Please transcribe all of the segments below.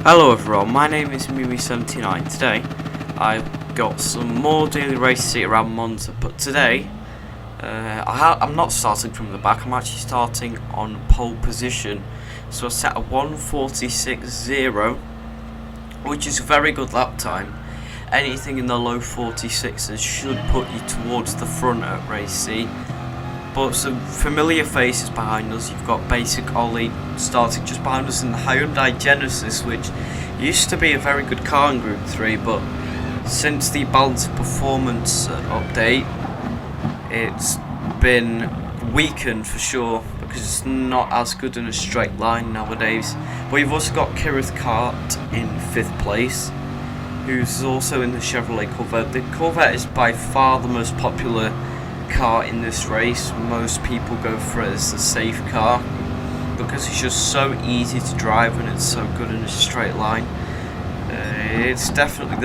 Hello everyone, my name is Mimi79. Today I've got some more daily races around Monza, but today I'm not starting from the back, I'm actually starting on pole position. So I set a 1:46.0, which is a very good lap time. Anything in the low 46s should put you towards the front at race C. But some familiar faces behind us. You've got Basic Ollie starting just behind us in the Hyundai Genesis, which used to be a very good car in Group 3, but since the balance of performance update, it's been weakened for sure, because it's not as good in a straight line nowadays. But you've also got Kirith Kart in 5th place, who's also in the Chevrolet Corvette. The Corvette is by far the most popular car in this race. Most people go for it as the safe car because it's just so easy to drive and it's so good in a straight line. It's definitely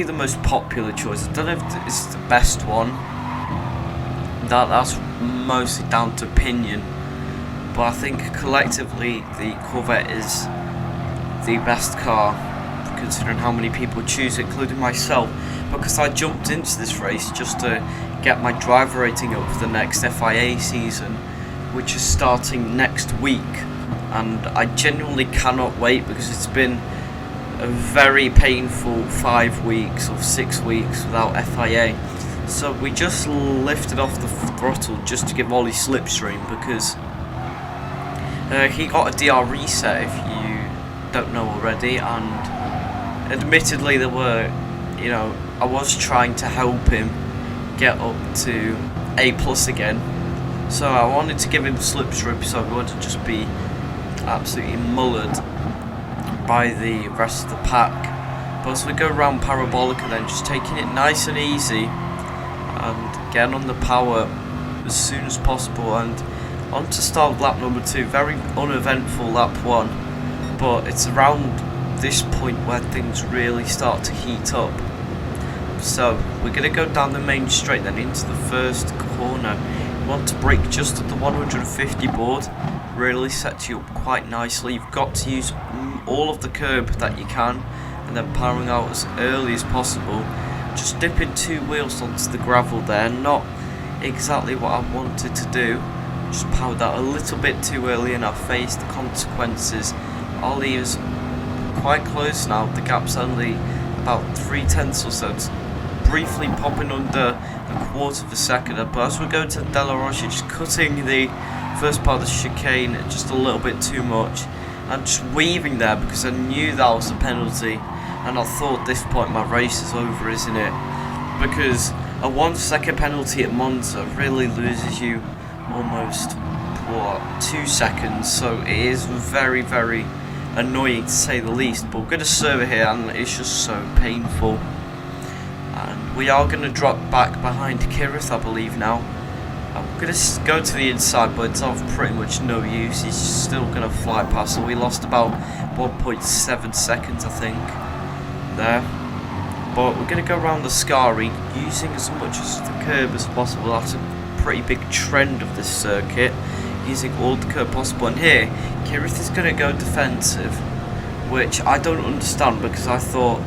the most popular choice. I don't know if it's the best one. That's mostly down to opinion, but I think collectively the Corvette is the best car, considering how many people choose it, including myself, because I jumped into this race just to get my driver rating up for the next FIA season, which is starting next week, and I genuinely cannot wait because it's been a very painful 5 weeks or 6 weeks without FIA. So we just lifted off the throttle just to give Ollie slipstream, because he got a DR reset, if you don't know already, and admittedly there were, I was trying to help him get up to A+ again, so I wanted to give him slipstream so I wouldn't just be absolutely mullered by the rest of the pack. But as we go around Parabolica, then just taking it nice and easy and getting on the power as soon as possible, and on to start lap number 2. Very uneventful lap 1, but it's around this point where things really start to heat up. So we're going to go down the main straight then into the first corner. You want to brake just at the 150 board, really sets you up quite nicely. You've got to use all of the curb that you can, and then powering out as early as possible. Just dipping 2 wheels onto the gravel there, not exactly what I wanted to do. Just powered out a little bit too early and I faced the consequences. Ollie is quite close now, the gap's only about 0.3 or so. It's briefly popping under 1/4 of a second, but as we go to Della Rocha, just cutting the first part of the chicane just a little bit too much, and just weaving there because I knew that was a penalty, and I thought at this point my race is over, isn't it? Because a 1 second penalty at Monza really loses you almost 2 seconds, so it is very, very annoying to say the least. But we're going to serve it here and it's just so painful, and we are going to drop back behind Kirith, I believe now. I'm going to go to the inside, but it's of pretty much no use. He's still going to fly past, so we lost about 1.7 seconds I think there. But we're going to go around the Scari using as much as the curb as possible. That's a pretty big trend of this circuit, using all the curb possible. And here Kirith is going to go defensive, which I don't understand, because I thought,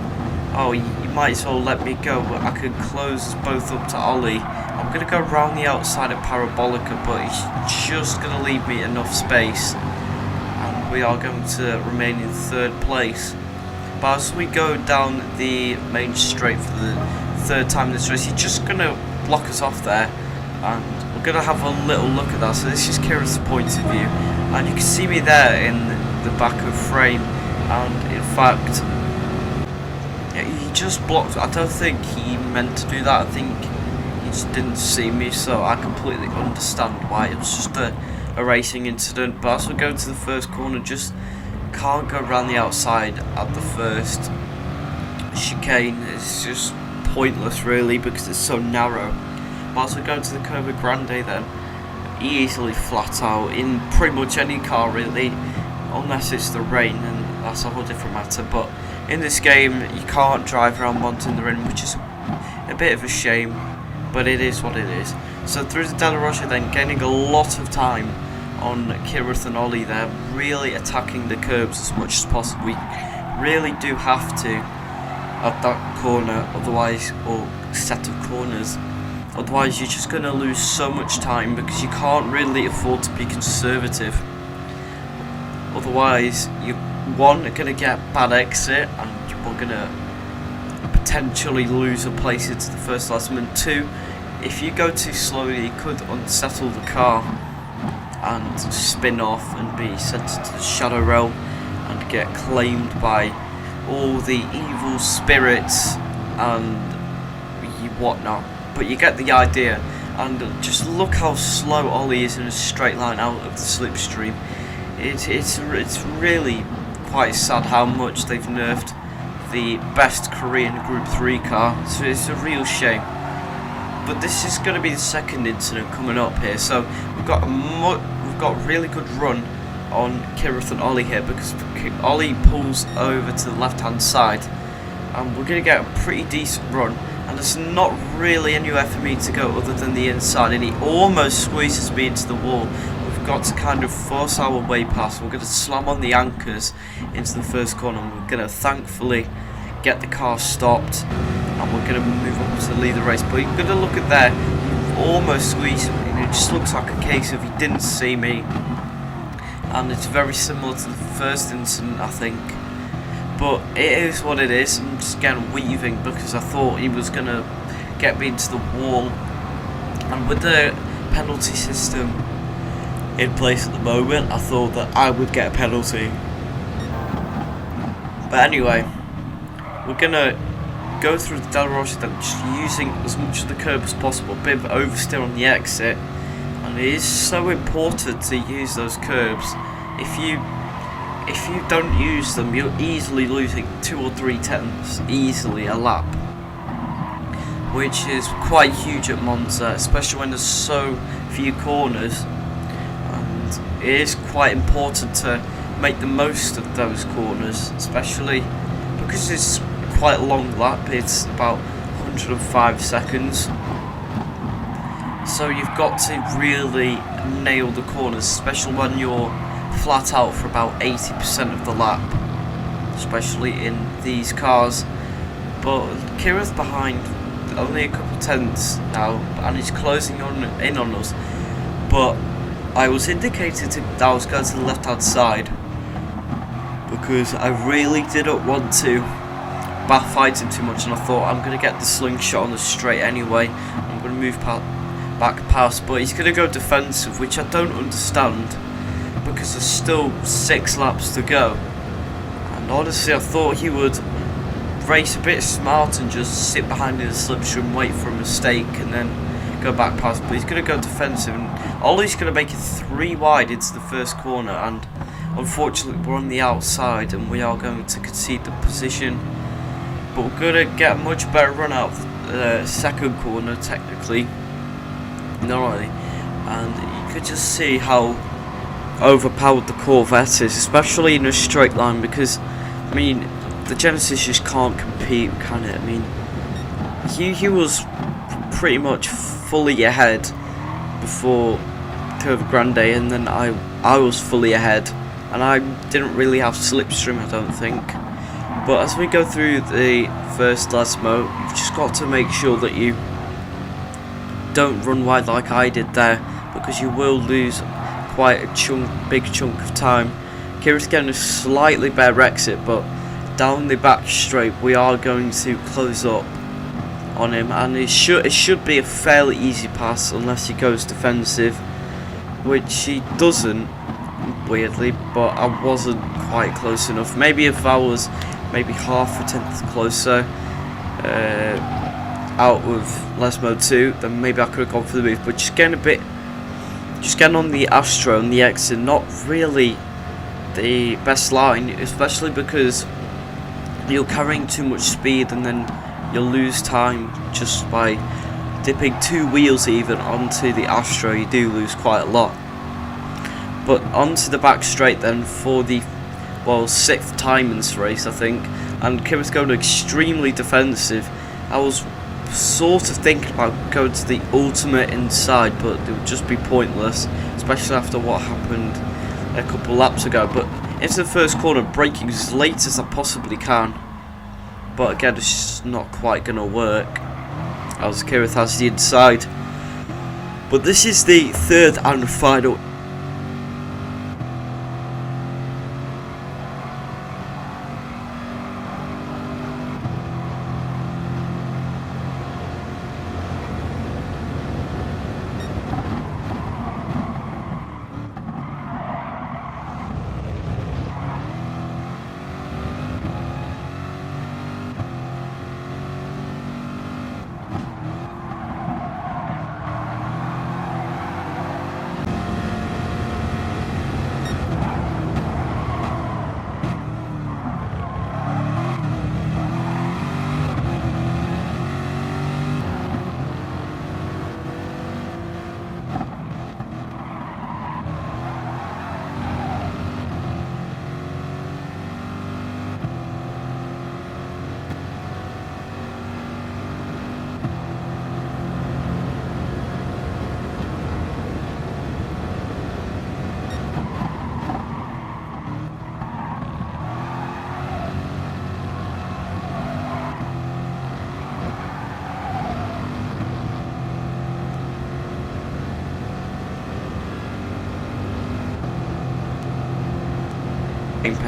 oh, you might as well let me go, I could close us both up to Ollie. I'm going to go around the outside of Parabolica, but he's just going to leave me enough space, and we are going to remain in 3rd place. But as we go down the main straight for the 3rd time in this race, he's just going to block us off there, and we're going to have a little look at that. So this is Kirith's point of view, and you can see me there in the back of frame, and in fact he just blocked. I don't think he meant to do that. I think he just didn't see me, so I completely understand why. It was just a racing incident. But as we go to the first corner, just can't go around the outside at the first chicane. It's just pointless really, because it's so narrow. But as we go to the Curva Grande, then easily flat out in pretty much any car really, unless it's the rain, and that's a whole different matter. But in this game you can't drive around Monza in the rain, which is a bit of a shame, but it is what it is. So through the Della Rocha, then gaining a lot of time on Kirith and Ollie there, really attacking the curbs as much as possible. We really do have to at that corner, otherwise, or set of corners, otherwise you're just going to lose so much time, because you can't really afford to be conservative. Otherwise, you one are going to get bad exit and you're going to potentially lose a place into the first last and two, if you go too slowly you could unsettle the car and spin off and be sent to the shadow realm and get claimed by all the evil spirits and whatnot. But you get the idea, and just look how slow Ollie is in a straight line out of the slipstream. It's really quite sad how much they've nerfed the best Korean Group 3 car, so it's a real shame. But this is going to be the second incident coming up here, so we've got a really good run on Kirith and Ollie here, because Ollie pulls over to the left hand side and we're going to get a pretty decent run, and there's not really anywhere for me to go other than the inside, and he almost squeezes me into the wall. We've got to kind of force our way past. We're going to slam on the anchors into the first corner, and we're going to thankfully get the car stopped, and we're going to move up to lead the race. But you're going to look at there, almost squeezed me, and it just looks like a case of he didn't see me, and it's very similar to the first incident, I think. But it is what it is. I'm just getting weaving because I thought he was going to get me into the wall, and with the penalty system in place at the moment, I thought that I would get a penalty. But anyway, we're going to go through the Del Roche, just using as much of the curb as possible, a bit of oversteer on the exit, and it is so important to use those curbs. If you don't use them, you're easily losing 2 or 3 tenths easily a lap, which is quite huge at Monza, especially when there's so few corners, and it is quite important to make the most of those corners, especially because it's quite a long lap. It's about 105 seconds, so you've got to really nail the corners, especially when you're flat out for about 80% of the lap, especially in these cars. But Kira's behind only a couple tenths now, and he's closing in on us, but I was indicated that I was going to the left hand side because I really didn't want to fight him too much, and I thought I'm going to get the slingshot on the straight anyway. I'm going to move back past, but he's going to go defensive, which I don't understand, because there's still 6 laps to go, and honestly I thought he would race a bit smart and just sit behind in the slipstream and wait for a mistake and then go back past, but he's going to go defensive, and Ollie's going to make it 3 wide into the first corner, and unfortunately we're on the outside and we are going to concede the position. But we're going to get a much better run out of the second corner, technically, normally, and you could just see how overpowered the Corvette is, especially in a straight line, because I mean the Genesis just can't compete, can it? I mean he was pretty much fully ahead before Curva Grande, and then I was fully ahead, and I didn't really have slipstream, I don't think. But as we go through the first Lesmo, you've just got to make sure that you don't run wide like I did there, because you will lose quite a big chunk of time. Kira's getting a slightly better exit, but down the back straight we are going to close up on him, and it should be a fairly easy pass unless he goes defensive, which he doesn't, weirdly, but I wasn't quite close enough. Maybe if I was maybe half a tenth closer out of Lesmo 2, then maybe I could have gone for the move, but just getting on the Astro and the exit, not really the best line, especially because you're carrying too much speed and then you'll lose time just by dipping 2 wheels even onto the Astro. You do lose quite a lot. But onto the back straight then for the 6th time in this race, I think, and Kim's going extremely defensive. I was sort of thinking about going to the ultimate inside, but it would just be pointless, especially after what happened a couple laps ago. But into the first corner, braking as late as I possibly can, but again, it's just not quite going to work as Kirith has the inside. But this is the third and final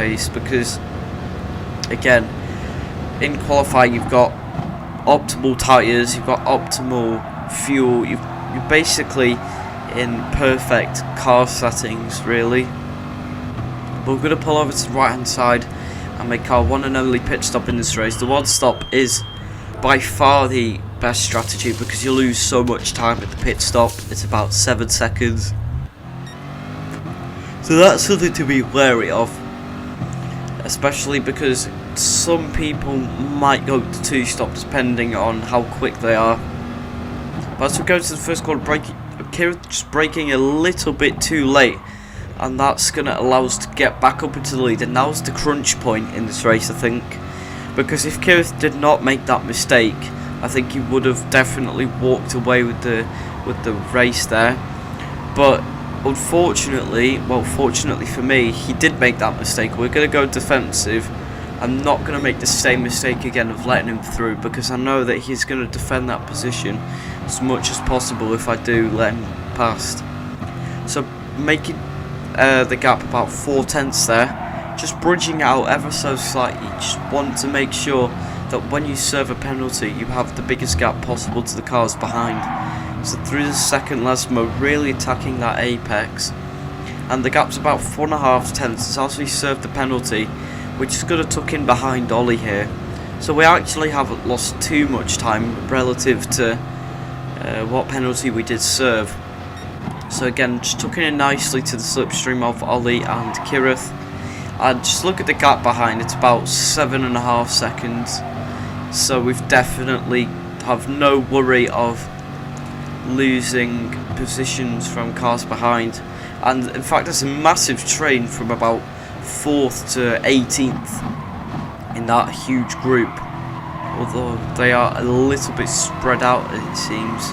pace, because again, in qualifying you've got optimal tyres, you've got optimal fuel, you're basically in perfect car settings really. But we're going to pull over to the right hand side and make our one and only pit stop in this race. The one stop is by far the best strategy because you lose so much time at the pit stop. It's about 7 seconds, so that's something to be wary of, especially because some people might go to 2 stops depending on how quick they are. But as we go to the first corner, Kira just braking a little bit too late, and that's going to allow us to get back up into the lead. And now's the crunch point in this race, I think, because if Kira did not make that mistake, I think he would have definitely walked away with the race there. But unfortunately, well, fortunately for me, he did make that mistake. We're going to go defensive. I'm not going to make the same mistake again of letting him through, because I know that he's going to defend that position as much as possible if I do let him past. So making the gap about 4/10 there, just bridging out ever so slightly. Just want to make sure that when you serve a penalty, you have the biggest gap possible to the cars behind. So through the second last mode, really attacking that apex, and the gap's about 4.5 tenths as we serve the penalty, which is going to tuck in behind Ollie here. So we actually haven't lost too much time relative to what penalty we did serve. So again, just tucking in nicely to the slipstream of Ollie and Kirith. And just look at the gap behind, it's about 7.5 seconds. So we've definitely have no worry of losing positions from cars behind. And in fact, there's a massive train from about 4th to 18th in that huge group, although they are a little bit spread out it seems.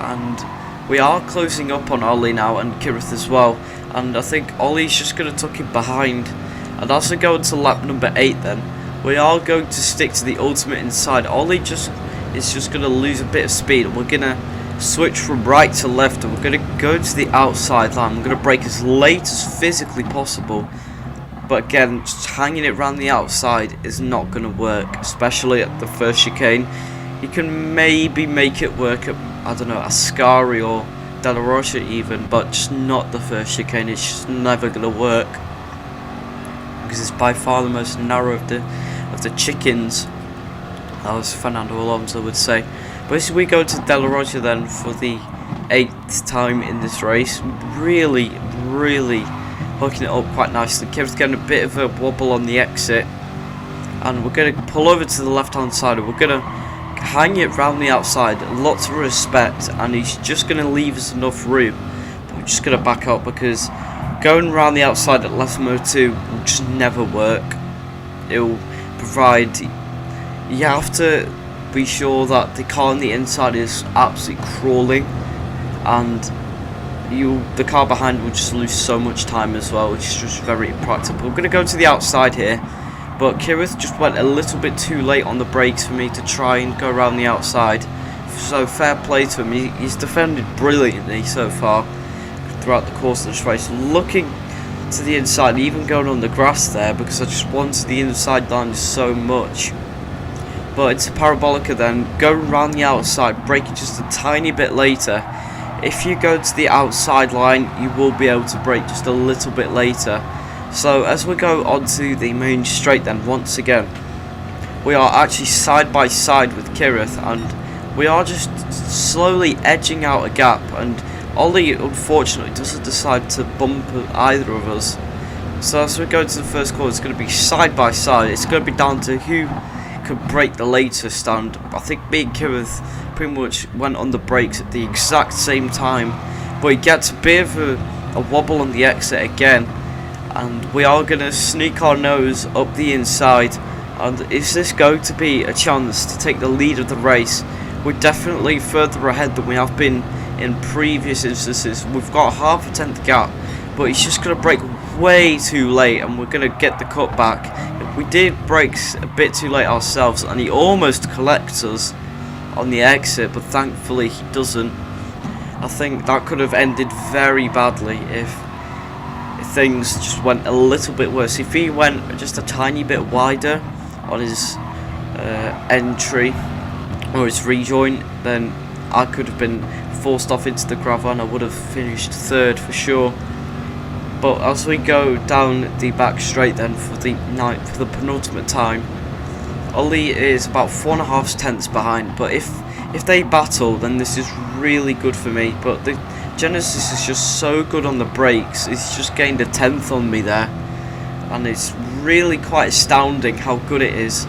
And we are closing up on Ollie now and Kirith as well, and I think Ollie's just going to tuck him behind. And as we go into lap number 8 then, we are going to stick to the ultimate inside. Ollie is just going to lose a bit of speed, and we're going to switch from right to left, and we're going to go to the outside line. We're going to brake as late as physically possible, but again, just hanging it around the outside is not going to work, especially at the first chicane. You can maybe make it work at, I don't know, Ascari or Della Rocha even, but just not the first chicane. It's just never going to work, because it's by far the most narrow of the chickens, as Fernando Alonso would say. But as we go to Della Rocha then for the 8th time in this race, really hooking it up quite nicely. Kev's getting a bit of a wobble on the exit, and we're going to pull over to the left hand side, and we're going to hang it round the outside, lots of respect, and he's just going to leave us enough room. But we're just going to back up, because going around the outside at left mode 2 will just never work. It will provide, you have to be sure that the car on the inside is absolutely crawling, and the car behind will just lose so much time as well, which is just very impractical. We're going to go to the outside here, but Kirith just went a little bit too late on the brakes for me to try and go around the outside. So fair play to him. He's defended brilliantly so far throughout the course of this race. Looking to the inside, even going on the grass there, because I just wanted the inside line so much. But it's a Parabolica then, going around the outside, braking just a tiny bit later. If you go to the outside line, you will be able to brake just a little bit later. So as we go onto the main straight then, once again, we are actually side by side with Kirith, and we are just slowly edging out a gap, and Ollie unfortunately doesn't decide to bump either of us. So as we go to the first corner, it's going to be side by side. It's going to be down to who could brake the latest, and I think me and Kirith pretty much went on the brakes at the exact same time, but he gets a bit of a wobble on the exit again, and we are going to sneak our nose up the inside. And is this going to be a chance to take the lead of the race? We're definitely further ahead than we have been in previous instances. We've got a half a tenth gap, but he's just going to brake way too late, and we're going to get the cut back. We did brake a bit too late ourselves, and he almost collects us on the exit, but thankfully he doesn't. I think that could have ended very badly if things just went a little bit worse. If he went just a tiny bit wider on his entry or his rejoin, then I could have been forced off into the gravel and I would have finished third for sure. But as we go down the back straight then for the penultimate time, Ollie is about 4.5 tenths behind, but if they battle, then this is really good for me. But the Genesis is just so good on the brakes. It's just gained a tenth on me there, and it's really quite astounding how good it is.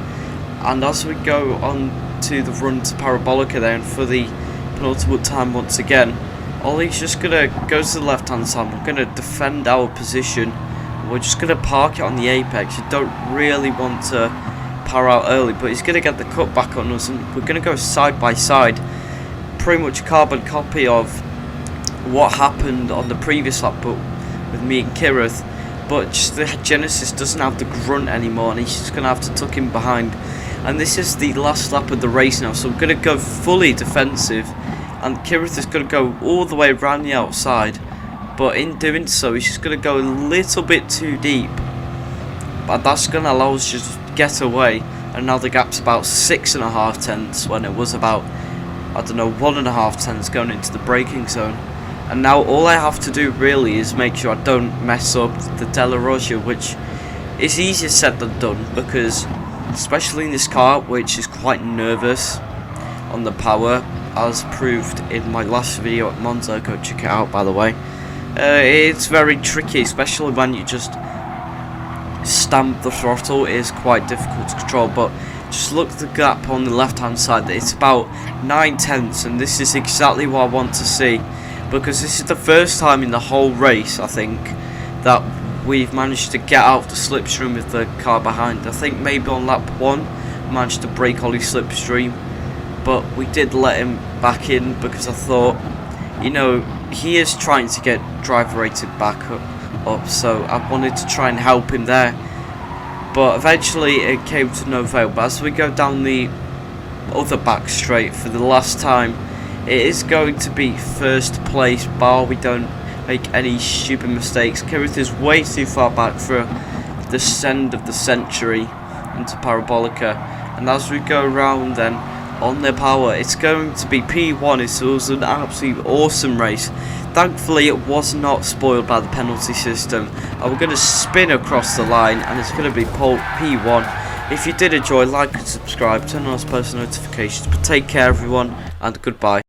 And as we go on to the run to Parabolica then for the penultimate time once again, Ollie's just going to go to the left hand side. We're going to defend our position. We're just going to park it on the apex. You don't really want to power out early, but he's going to get the cut back on us, and we're going to go side by side. Pretty much carbon copy of what happened on the previous lap, but with me and Kirith. But just the Genesis doesn't have the grunt anymore, and he's just going to have to tuck him behind. And this is the last lap of the race now, so we're going to go fully defensive, and Kirith is going to go all the way around the outside. But in doing so, he's just going to go a little bit too deep, but that's going to allow us to just get away. And now the gap's about 6.5 tenths when it was about, I don't know, 1.5 tenths going into the braking zone. And now all I have to do really is make sure I don't mess up the Della Rosa, which is easier said than done, because especially in this car, which is quite nervous on the power, as proved in my last video at Monza. Go check it out, by the way. It's very tricky, especially when you just stamp the throttle. It is quite difficult to control, but just look at the gap on the left hand side. It's about 9 tenths, and this is exactly what I want to see, because this is the first time in the whole race, I think, that we've managed to get out of the slipstream with the car behind. I think maybe on lap 1 we managed to break Ollie's slipstream, but we did let him back in because I thought, you know, he is trying to get driver rated back up, so I wanted to try and help him there. But eventually it came to no avail. But as we go down the other back straight for the last time, it is going to be first place, bar we don't make any stupid mistakes. Kirith is way too far back for the send of the century into Parabolica. And as we go around then on the power, it's going to be P1. It was an absolutely awesome race. Thankfully it was not spoiled by the penalty system, and we're going to spin across the line, and it's going to be P1. If you did enjoy, like and subscribe, turn on those post notifications. But take care everyone, and goodbye.